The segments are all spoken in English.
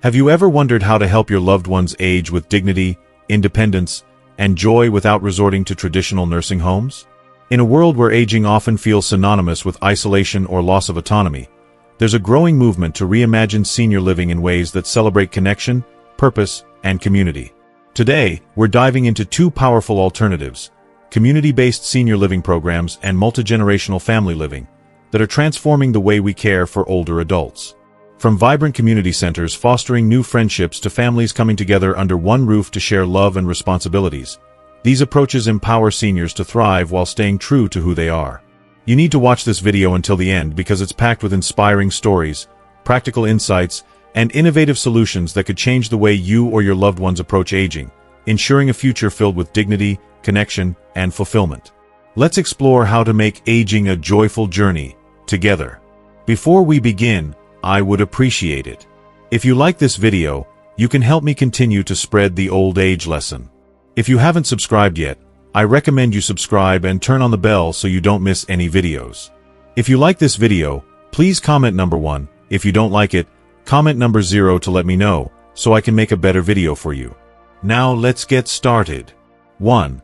Have you ever wondered how to help your loved ones age with dignity, independence, and joy without resorting to traditional nursing homes? In a world where aging often feels synonymous with isolation or loss of autonomy, there's a growing movement to reimagine senior living in ways that celebrate connection, purpose, and community. Today, we're diving into two powerful alternatives: community-based senior living programs and multi-generational family living that are transforming the way we care for older adults. From vibrant community centers fostering new friendships to families coming together under one roof to share love and responsibilities, these approaches empower seniors to thrive while staying true to who they are. You need to watch this video until the end because it's packed with inspiring stories, practical insights, and innovative solutions that could change the way you or your loved ones approach aging, ensuring a future filled with dignity, connection, and fulfillment. Let's explore how to make aging a joyful journey together. Before we begin, I would appreciate it if you like this video. You can help me continue to spread the old age lesson. If you haven't subscribed yet, I recommend you subscribe and turn on the bell so you don't miss any videos. If you like this video, please comment number 1. If you don't like it, comment number 0 to let me know, so I can make a better video for you. Now let's get started. 1.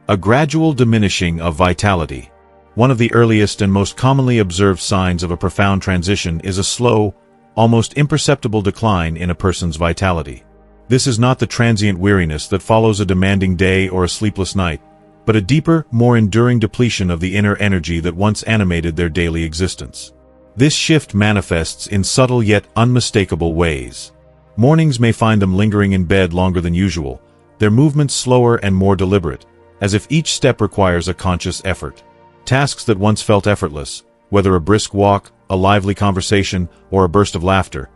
A gradual diminishing of vitality. One of the earliest and most commonly observed signs of a profound transition is a slow, almost imperceptible decline in a person's vitality. This is not the transient weariness that follows a demanding day or a sleepless night, but a deeper, more enduring depletion of the inner energy that once animated their daily existence. This shift manifests in subtle yet unmistakable ways. Mornings may find them lingering in bed longer than usual, their movements slower and more deliberate, as if each step requires a conscious effort. Tasks that once felt effortless, whether a brisk walk, a lively conversation, or a burst of laughter,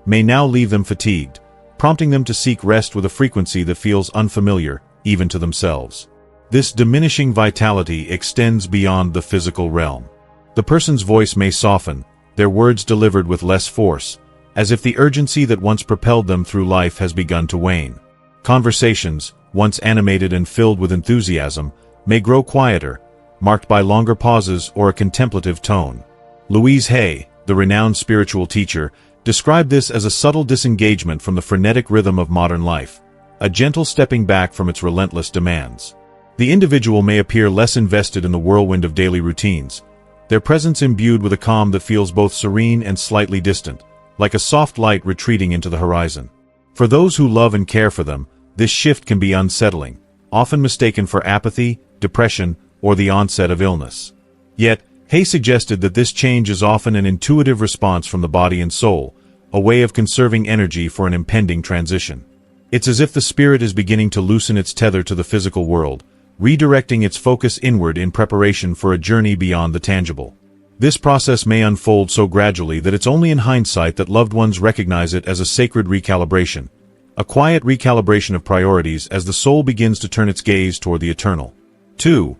may now leave them fatigued, prompting them to seek rest with a frequency that feels unfamiliar, even to themselves. This diminishing vitality extends beyond the physical realm. The person's voice may soften, their words delivered with less force, as if the urgency that once propelled them through life has begun to wane. Conversations, once animated and filled with enthusiasm, may grow quieter, marked by longer pauses or a contemplative tone. Louise Hay, the renowned spiritual teacher, described this as a subtle disengagement from the frenetic rhythm of modern life, a gentle stepping back from its relentless demands. The individual may appear less invested in the whirlwind of daily routines, their presence imbued with a calm that feels both serene and slightly distant, like a soft light retreating into the horizon. For those who love and care for them, this shift can be unsettling, often mistaken for apathy, depression, or the onset of illness. Yet, Hay suggested that this change is often an intuitive response from the body and soul, a way of conserving energy for an impending transition. It's as if the spirit is beginning to loosen its tether to the physical world, redirecting its focus inward in preparation for a journey beyond the tangible. This process may unfold so gradually that it's only in hindsight that loved ones recognize it as a sacred recalibration, a quiet recalibration of priorities as the soul begins to turn its gaze toward the eternal. 2.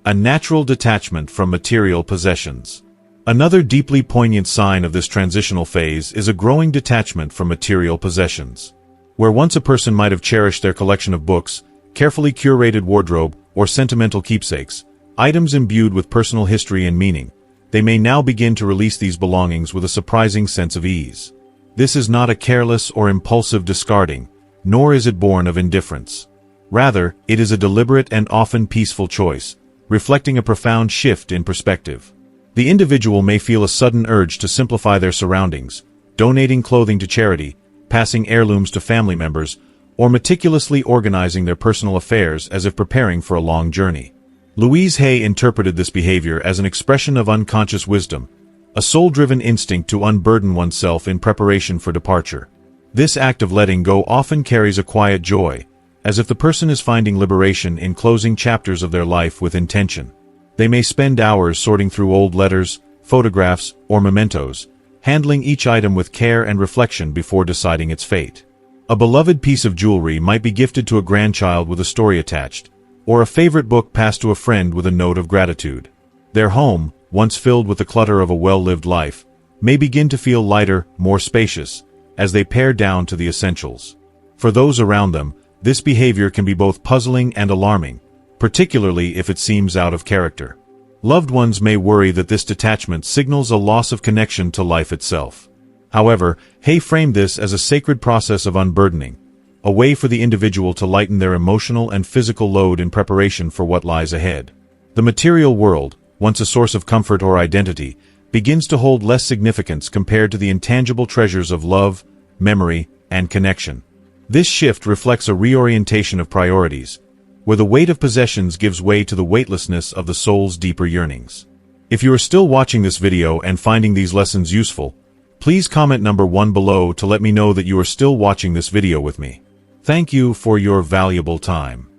A natural detachment from material possessions. Another deeply poignant sign of this transitional phase is a growing detachment from material possessions. Where once a person might have cherished their collection of books, carefully curated wardrobe, or sentimental keepsakes, items imbued with personal history and meaning, they may now begin to release these belongings with a surprising sense of ease. This is not a careless or impulsive discarding, nor is it born of indifference. Rather, it is a deliberate and often peaceful choice, reflecting a profound shift in perspective. The individual may feel a sudden urge to simplify their surroundings, donating clothing to charity, passing heirlooms to family members, or meticulously organizing their personal affairs as if preparing for a long journey. Louise Hay interpreted this behavior as an expression of unconscious wisdom, a soul-driven instinct to unburden oneself in preparation for departure. This act of letting go often carries a quiet joy, as if the person is finding liberation in closing chapters of their life with intention. They may spend hours sorting through old letters, photographs, or mementos, handling each item with care and reflection before deciding its fate. A beloved piece of jewelry might be gifted to a grandchild with a story attached, or a favorite book passed to a friend with a note of gratitude. Their home, once filled with the clutter of a well-lived life, may begin to feel lighter, more spacious, as they pare down to the essentials. For those around them, this behavior can be both puzzling and alarming, particularly if it seems out of character. Loved ones may worry that this detachment signals a loss of connection to life itself. However, Hay framed this as a sacred process of unburdening, a way for the individual to lighten their emotional and physical load in preparation for what lies ahead. The material world, once a source of comfort or identity, begins to hold less significance compared to the intangible treasures of love, memory, and connection. This shift reflects a reorientation of priorities, where the weight of possessions gives way to the weightlessness of the soul's deeper yearnings. If you are still watching this video and finding these lessons useful, please comment number 1 below to let me know that you are still watching this video with me. Thank you for your valuable time.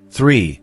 3.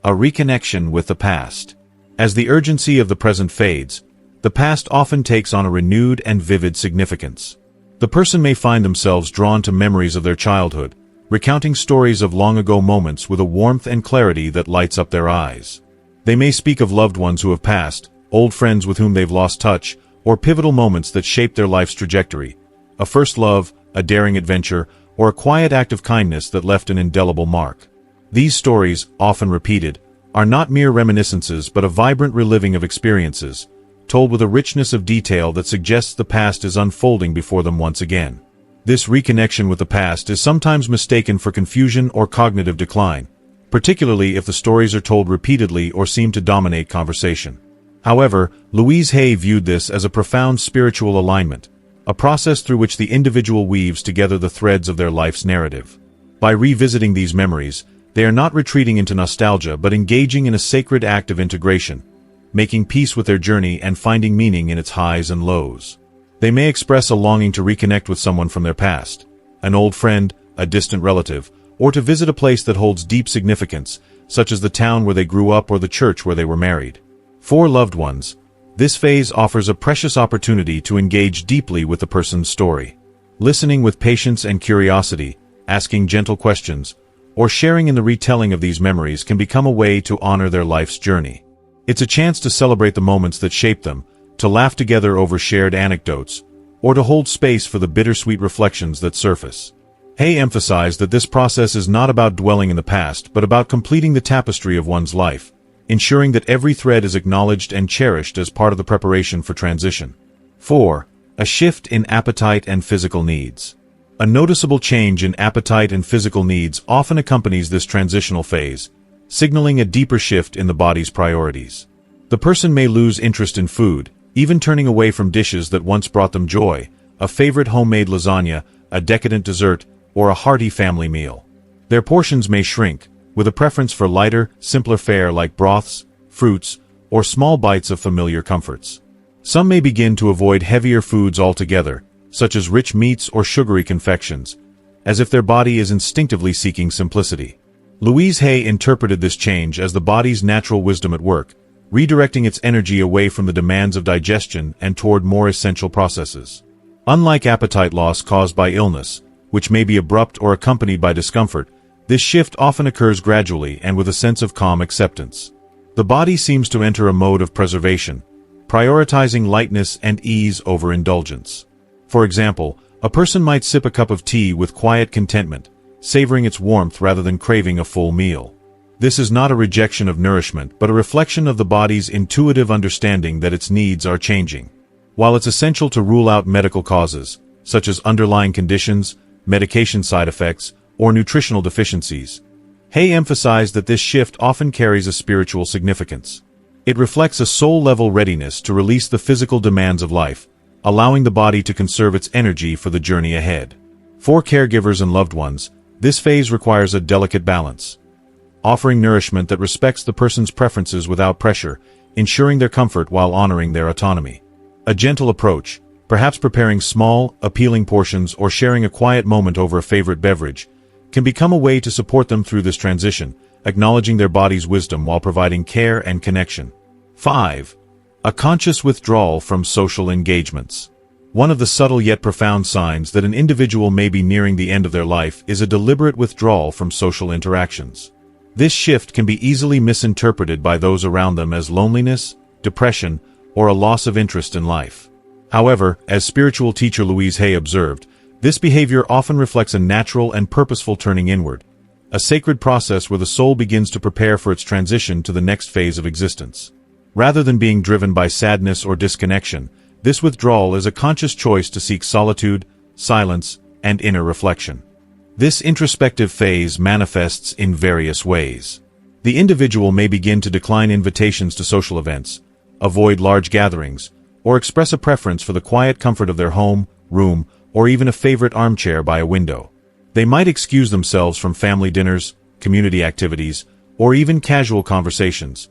A reconnection with the past. As the urgency of the present fades, the past often takes on a renewed and vivid significance. The person may find themselves drawn to memories of their childhood, recounting stories of long-ago moments with a warmth and clarity that lights up their eyes. They may speak of loved ones who have passed, old friends with whom they've lost touch, or pivotal moments that shaped their life's trajectory, a first love, a daring adventure, or a quiet act of kindness that left an indelible mark. These stories, often repeated, are not mere reminiscences but a vibrant reliving of experiences, told with a richness of detail that suggests the past is unfolding before them once again. This reconnection with the past is sometimes mistaken for confusion or cognitive decline, particularly if the stories are told repeatedly or seem to dominate conversation. However, Louise Hay viewed this as a profound spiritual alignment, a process through which the individual weaves together the threads of their life's narrative. By revisiting these memories, they are not retreating into nostalgia but engaging in a sacred act of integration, making peace with their journey and finding meaning in its highs and lows. They may express a longing to reconnect with someone from their past, an old friend, a distant relative, or to visit a place that holds deep significance, such as the town where they grew up or the church where they were married. For loved ones, this phase offers a precious opportunity to engage deeply with the person's story. Listening with patience and curiosity, asking gentle questions, or sharing in the retelling of these memories can become a way to honor their life's journey. It's a chance to celebrate the moments that shaped them, to laugh together over shared anecdotes, or to hold space for the bittersweet reflections that surface. Hay emphasized that this process is not about dwelling in the past but about completing the tapestry of one's life, ensuring that every thread is acknowledged and cherished as part of the preparation for transition. 4. A shift in appetite and physical needs. A noticeable change in appetite and physical needs often accompanies this transitional phase, signaling a deeper shift in the body's priorities. The person may lose interest in food, even turning away from dishes that once brought them joy, a favorite homemade lasagna, a decadent dessert, or a hearty family meal. Their portions may shrink, with a preference for lighter, simpler fare like broths, fruits, or small bites of familiar comforts. Some may begin to avoid heavier foods altogether, such as rich meats or sugary confections, as if their body is instinctively seeking simplicity. Louise Hay interpreted this change as the body's natural wisdom at work, redirecting its energy away from the demands of digestion and toward more essential processes. Unlike appetite loss caused by illness, which may be abrupt or accompanied by discomfort, this shift often occurs gradually and with a sense of calm acceptance. The body seems to enter a mode of preservation, prioritizing lightness and ease over indulgence. For example, a person might sip a cup of tea with quiet contentment, savoring its warmth rather than craving a full meal. This is not a rejection of nourishment but a reflection of the body's intuitive understanding that its needs are changing. While it's essential to rule out medical causes, such as underlying conditions, medication side effects, or nutritional deficiencies, Hay emphasized that this shift often carries a spiritual significance. It reflects a soul-level readiness to release the physical demands of life, allowing the body to conserve its energy for the journey ahead. For caregivers and loved ones, this phase requires a delicate balance, offering nourishment that respects the person's preferences without pressure, ensuring their comfort while honoring their autonomy. A gentle approach, perhaps preparing small, appealing portions or sharing a quiet moment over a favorite beverage, can become a way to support them through this transition, acknowledging their body's wisdom while providing care and connection. 5. A conscious withdrawal from social engagements. One of the subtle yet profound signs that an individual may be nearing the end of their life is a deliberate withdrawal from social interactions. This shift can be easily misinterpreted by those around them as loneliness, depression, or a loss of interest in life. However, as spiritual teacher Louise Hay observed, this behavior often reflects a natural and purposeful turning inward, a sacred process where the soul begins to prepare for its transition to the next phase of existence. Rather than being driven by sadness or disconnection, This withdrawal is a conscious choice to seek solitude, silence, and inner reflection. This introspective phase manifests in various ways. The individual may begin to decline invitations to social events, avoid large gatherings, or express a preference for the quiet comfort of their home, room, or even a favorite armchair by a window. They might excuse themselves from family dinners, community activities, or even casual conversations,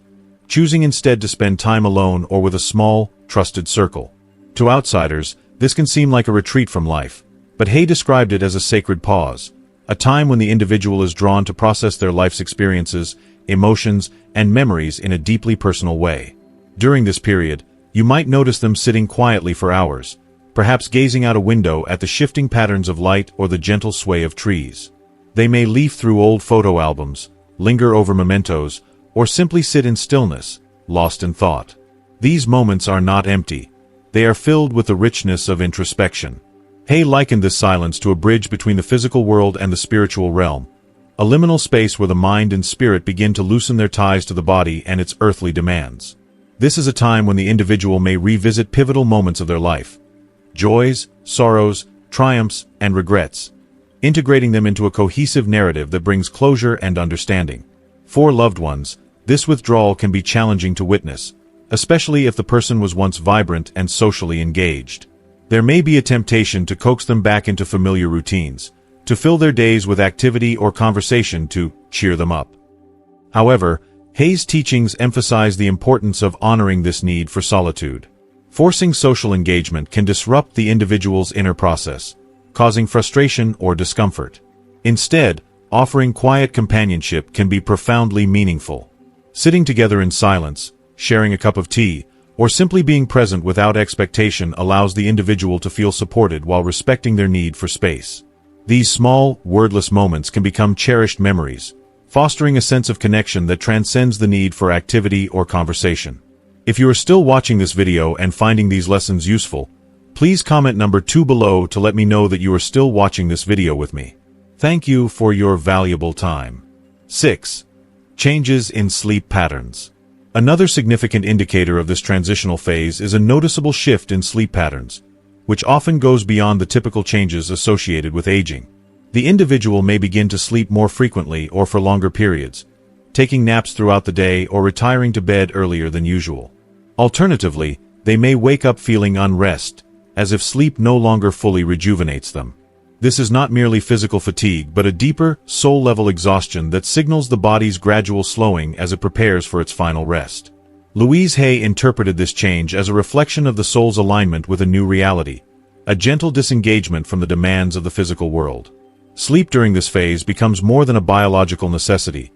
choosing instead to spend time alone or with a small, trusted circle. To outsiders, this can seem like a retreat from life, but Hay described it as a sacred pause, a time when the individual is drawn to process their life's experiences, emotions, and memories in a deeply personal way. During this period, you might notice them sitting quietly for hours, perhaps gazing out a window at the shifting patterns of light or the gentle sway of trees. They may leaf through old photo albums, linger over mementos, or simply sit in stillness, lost in thought. These moments are not empty. They are filled with the richness of introspection. Hay likened this silence to a bridge between the physical world and the spiritual realm, a liminal space where the mind and spirit begin to loosen their ties to the body and its earthly demands. This is a time when the individual may revisit pivotal moments of their life, joys, sorrows, triumphs, and regrets, integrating them into a cohesive narrative that brings closure and understanding. For loved ones, this withdrawal can be challenging to witness, especially if the person was once vibrant and socially engaged. There may be a temptation to coax them back into familiar routines, to fill their days with activity or conversation to cheer them up. However, Hay's teachings emphasize the importance of honoring this need for solitude. Forcing social engagement can disrupt the individual's inner process, causing frustration or discomfort. Instead, offering quiet companionship can be profoundly meaningful. Sitting together in silence, sharing a cup of tea, or simply being present without expectation allows the individual to feel supported while respecting their need for space. These small, wordless moments can become cherished memories, fostering a sense of connection that transcends the need for activity or conversation. If you are still watching this video and finding these lessons useful, please comment number 2 below to let me know that you are still watching this video with me. Thank you for your valuable time. 6. Changes in sleep patterns. Another significant indicator of this transitional phase is a noticeable shift in sleep patterns, which often goes beyond the typical changes associated with aging. The individual may begin to sleep more frequently or for longer periods, taking naps throughout the day or retiring to bed earlier than usual. Alternatively, they may wake up feeling unrest, as if sleep no longer fully rejuvenates them. This is not merely physical fatigue but a deeper, soul-level exhaustion that signals the body's gradual slowing as it prepares for its final rest. Louise Hay interpreted this change as a reflection of the soul's alignment with a new reality, a gentle disengagement from the demands of the physical world. Sleep during this phase becomes more than a biological necessity.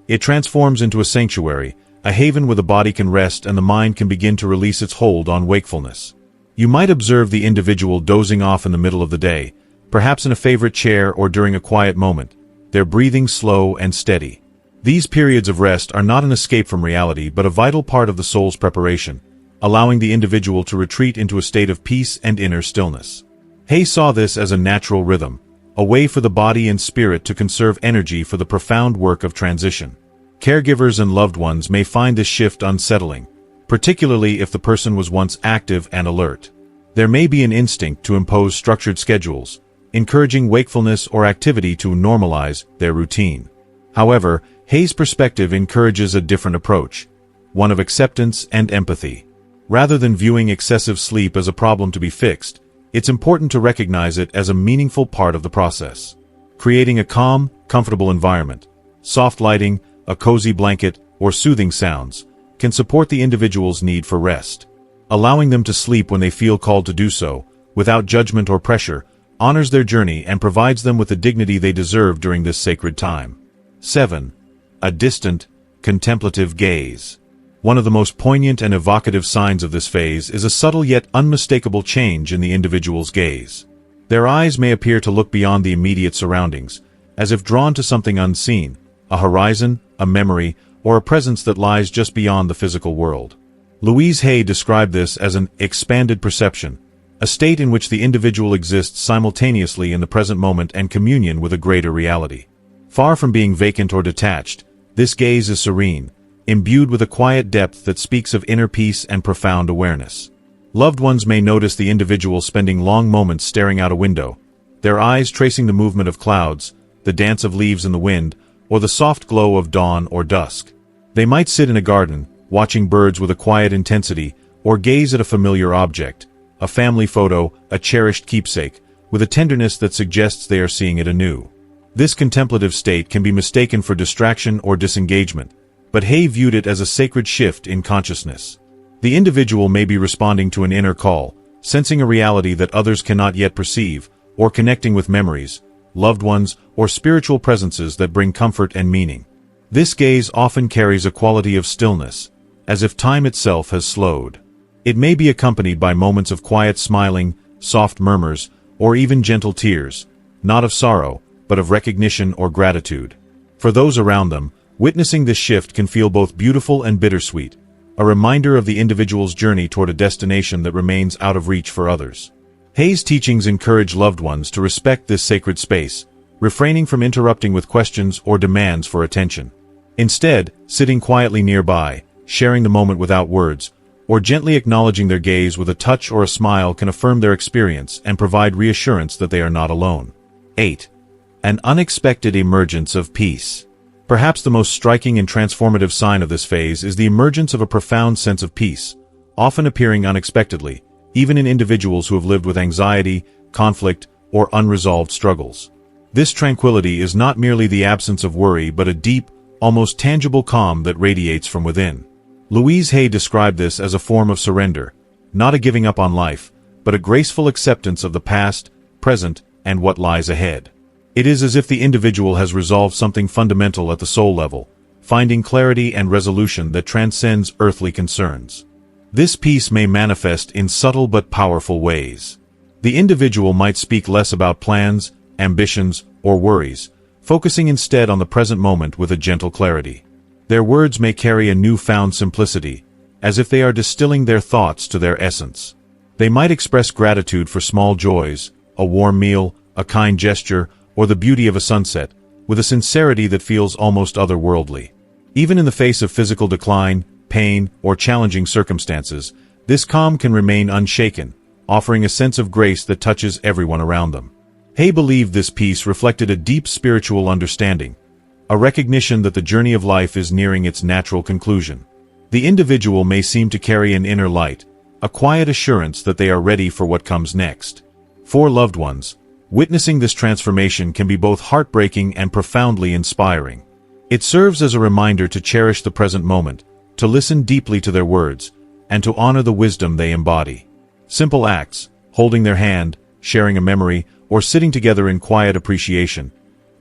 It transforms into a sanctuary, a haven where the body can rest and the mind can begin to release its hold on wakefulness. You might observe the individual dozing off in the middle of the day, perhaps in a favorite chair or during a quiet moment, their breathing slow and steady. These periods of rest are not an escape from reality but a vital part of the soul's preparation, allowing the individual to retreat into a state of peace and inner stillness. Hay saw this as a natural rhythm, a way for the body and spirit to conserve energy for the profound work of transition. Caregivers and loved ones may find this shift unsettling, particularly if the person was once active and alert. There may be an instinct to impose structured schedules, encouraging wakefulness or activity to normalize their routine. However, Hay's perspective encourages a different approach, one of acceptance and empathy. Rather than viewing excessive sleep as a problem to be fixed, it's important to recognize it as a meaningful part of the process. Creating a calm, comfortable environment, soft lighting, a cozy blanket, or soothing sounds can support the individual's need for rest. Allowing them to sleep when they feel called to do so, without judgment or pressure, honors their journey and provides them with the dignity they deserve during this sacred time. 7. A distant, contemplative gaze. One of the most poignant and evocative signs of this phase is a subtle yet unmistakable change in the individual's gaze. Their eyes may appear to look beyond the immediate surroundings, as if drawn to something unseen, a horizon, a memory, or a presence that lies just beyond the physical world. Louise Hay described this as an expanded perception, a state in which the individual exists simultaneously in the present moment and communion with a greater reality. Far from being vacant or detached, this gaze is serene, imbued with a quiet depth that speaks of inner peace and profound awareness. Loved ones may notice the individual spending long moments staring out a window, their eyes tracing the movement of clouds, the dance of leaves in the wind, or the soft glow of dawn or dusk. They might sit in a garden, watching birds with a quiet intensity, or gaze at a familiar object, a family photo, a cherished keepsake, with a tenderness that suggests they are seeing it anew. This contemplative state can be mistaken for distraction or disengagement, but Hay viewed it as a sacred shift in consciousness. The individual may be responding to an inner call, sensing a reality that others cannot yet perceive, or connecting with memories, loved ones, or spiritual presences that bring comfort and meaning. This gaze often carries a quality of stillness, as if time itself has slowed. It may be accompanied by moments of quiet smiling, soft murmurs, or even gentle tears, not of sorrow, but of recognition or gratitude. For those around them, witnessing this shift can feel both beautiful and bittersweet, a reminder of the individual's journey toward a destination that remains out of reach for others. Hay's teachings encourage loved ones to respect this sacred space, refraining from interrupting with questions or demands for attention. Instead, sitting quietly nearby, sharing the moment without words, or gently acknowledging their gaze with a touch or a smile can affirm their experience and provide reassurance that they are not alone. 8. An unexpected emergence of peace. Perhaps the most striking and transformative sign of this phase is the emergence of a profound sense of peace, often appearing unexpectedly, even in individuals who have lived with anxiety, conflict, or unresolved struggles. This tranquility is not merely the absence of worry but a deep, almost tangible calm that radiates from within. Louise Hay described this as a form of surrender, not a giving up on life, but a graceful acceptance of the past, present, and what lies ahead. It is as if the individual has resolved something fundamental at the soul level, finding clarity and resolution that transcends earthly concerns. This peace may manifest in subtle but powerful ways. The individual might speak less about plans, ambitions, or worries, focusing instead on the present moment with a gentle clarity. Their words may carry a newfound simplicity, as if they are distilling their thoughts to their essence. They might express gratitude for small joys, a warm meal, a kind gesture, or the beauty of a sunset, with a sincerity that feels almost otherworldly. Even in the face of physical decline, pain, or challenging circumstances, this calm can remain unshaken, offering a sense of grace that touches everyone around them. Hay believed this peace reflected a deep spiritual understanding, a recognition that the journey of life is nearing its natural conclusion. The individual may seem to carry an inner light, a quiet assurance that they are ready for what comes next. For loved ones, witnessing this transformation can be both heartbreaking and profoundly inspiring. It serves as a reminder to cherish the present moment, to listen deeply to their words, and to honor the wisdom they embody. Simple acts, holding their hand, sharing a memory, or sitting together in quiet appreciation,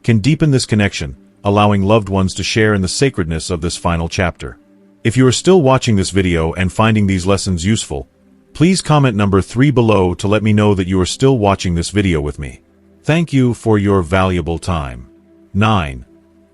can deepen this connection, allowing loved ones to share in the sacredness of this final chapter. If you are still watching this video and finding these lessons useful, please comment number 3 below to let me know that you are still watching this video with me. Thank you for your valuable time. 9.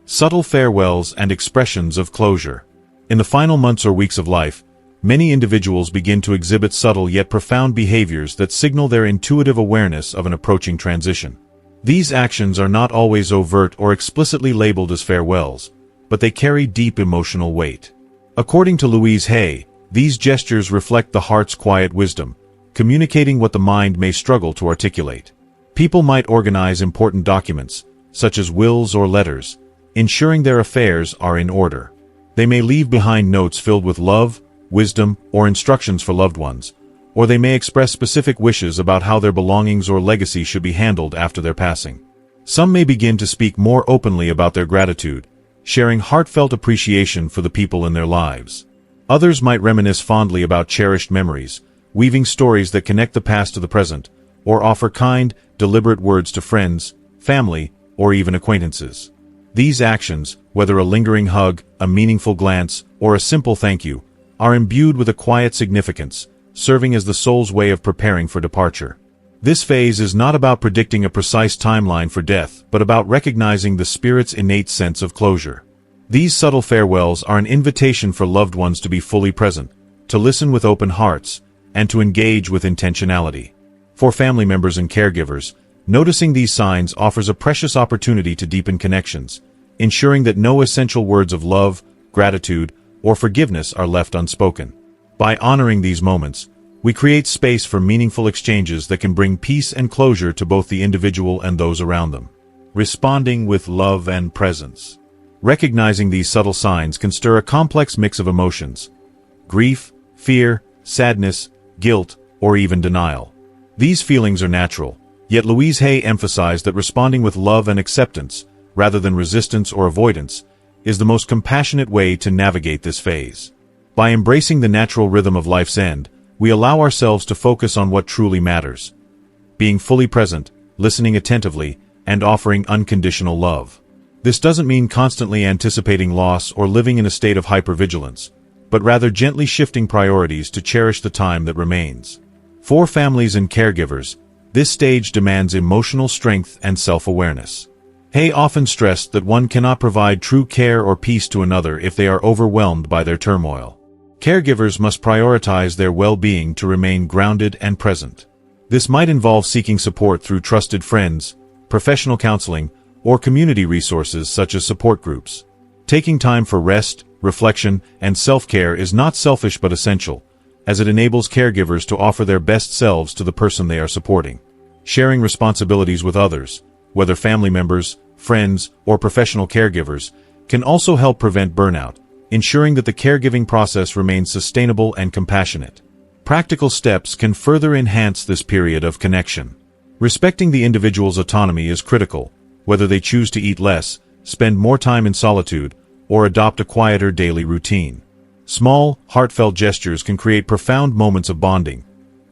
Subtle farewells and expressions of closure. In the final months or weeks of life, many individuals begin to exhibit subtle yet profound behaviors that signal their intuitive awareness of an approaching transition. These actions are not always overt or explicitly labeled as farewells, but they carry deep emotional weight. According to Louise Hay, these gestures reflect the heart's quiet wisdom, communicating what the mind may struggle to articulate. People might organize important documents, such as wills or letters, ensuring their affairs are in order. They may leave behind notes filled with love, wisdom, or instructions for loved ones, or they may express specific wishes about how their belongings or legacy should be handled after their passing. Some may begin to speak more openly about their gratitude, sharing heartfelt appreciation for the people in their lives. Others might reminisce fondly about cherished memories, weaving stories that connect the past to the present, or offer kind, deliberate words to friends, family, or even acquaintances. These actions, whether a lingering hug, a meaningful glance, or a simple thank you, are imbued with a quiet significance, serving as the soul's way of preparing for departure. This phase is not about predicting a precise timeline for death, but about recognizing the spirit's innate sense of closure. These subtle farewells are an invitation for loved ones to be fully present, to listen with open hearts, and to engage with intentionality. For family members and caregivers, noticing these signs offers a precious opportunity to deepen connections, ensuring that no essential words of love, gratitude, or forgiveness are left unspoken. By honoring these moments, We create space for meaningful exchanges that can bring peace and closure to both the individual and those around them. Responding with love and presence. Recognizing these subtle signs can stir a complex mix of emotions: grief, fear, sadness, guilt, or even denial. These feelings are natural, yet Louise Hay emphasized that responding with love and acceptance, rather than resistance or avoidance, is the most compassionate way to navigate this phase. By embracing the natural rhythm of life's end, we allow ourselves to focus on what truly matters: being fully present, listening attentively, and offering unconditional love. This doesn't mean constantly anticipating loss or living in a state of hypervigilance, but rather gently shifting priorities to cherish the time that remains. For families and caregivers, this stage demands emotional strength and self-awareness. Hay often stressed that one cannot provide true care or peace to another if they are overwhelmed by their turmoil. Caregivers must prioritize their well-being to remain grounded and present. This might involve seeking support through trusted friends, professional counseling, or community resources such as support groups. Taking time for rest, reflection, and self-care is not selfish but essential, as it enables caregivers to offer their best selves to the person they are supporting. Sharing responsibilities with others, whether family members, friends, or professional caregivers, can also help prevent burnout, ensuring that the caregiving process remains sustainable and compassionate. Practical steps can further enhance this period of connection. Respecting the individual's autonomy is critical, whether they choose to eat less, spend more time in solitude, or adopt a quieter daily routine. Small, heartfelt gestures can create profound moments of bonding.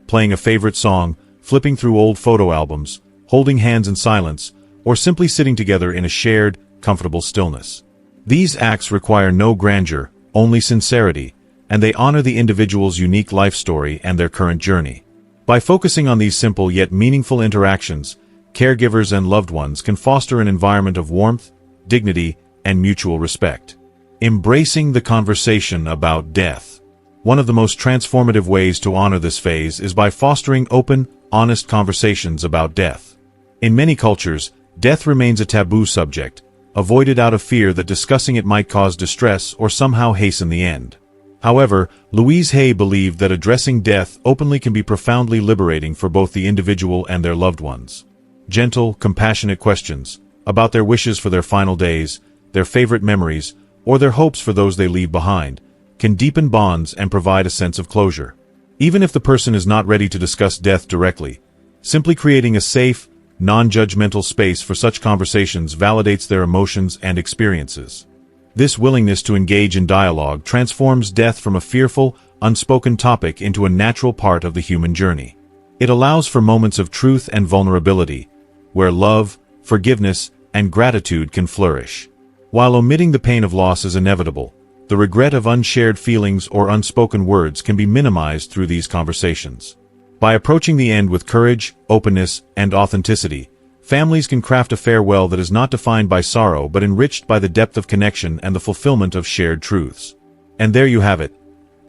Playing a favorite song, flipping through old photo albums, holding hands in silence, or simply sitting together in a shared, comfortable stillness. These acts require no grandeur, only sincerity, and they honor the individual's unique life story and their current journey. By focusing on these simple yet meaningful interactions, caregivers and loved ones can foster an environment of warmth, dignity, and mutual respect. Embracing the conversation about death. One of the most transformative ways to honor this phase is by fostering open, honest conversations about death. In many cultures, death remains a taboo subject, avoided out of fear that discussing it might cause distress or somehow hasten the end. However, Louise Hay believed that addressing death openly can be profoundly liberating for both the individual and their loved ones. Gentle, compassionate questions about their wishes for their final days, their favorite memories, or their hopes for those they leave behind, can deepen bonds and provide a sense of closure. Even if the person is not ready to discuss death directly, simply creating a safe, non-judgmental space for such conversations validates their emotions and experiences. This willingness to engage in dialogue transforms death from a fearful, unspoken topic into a natural part of the human journey. It allows for moments of truth and vulnerability, where love, forgiveness, and gratitude can flourish. While omitting the pain of loss is inevitable, the regret of unshared feelings or unspoken words can be minimized through these conversations. By approaching the end with courage, openness, and authenticity, families can craft a farewell that is not defined by sorrow but enriched by the depth of connection and the fulfillment of shared truths. And there you have it.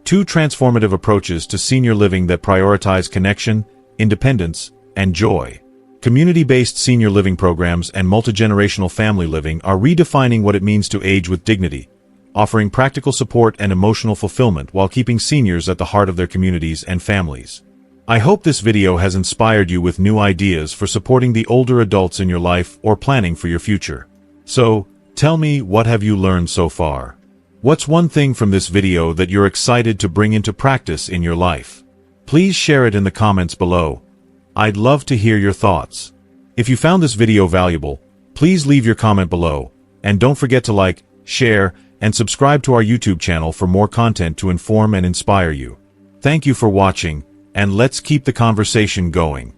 2 transformative approaches to senior living that prioritize connection, independence, and joy. Community-based senior living programs and multi-generational family living are redefining what it means to age with dignity, offering practical support and emotional fulfillment while keeping seniors at the heart of their communities and families. I hope this video has inspired you with new ideas for supporting the older adults in your life or planning for your future. So, tell me, what have you learned so far? What's one thing from this video that you're excited to bring into practice in your life? Please share it in the comments below. I'd love to hear your thoughts. If you found this video valuable, please leave your comment below, and don't forget to like, share, and subscribe to our YouTube channel for more content to inform and inspire you. Thank you for watching, and let's keep the conversation going.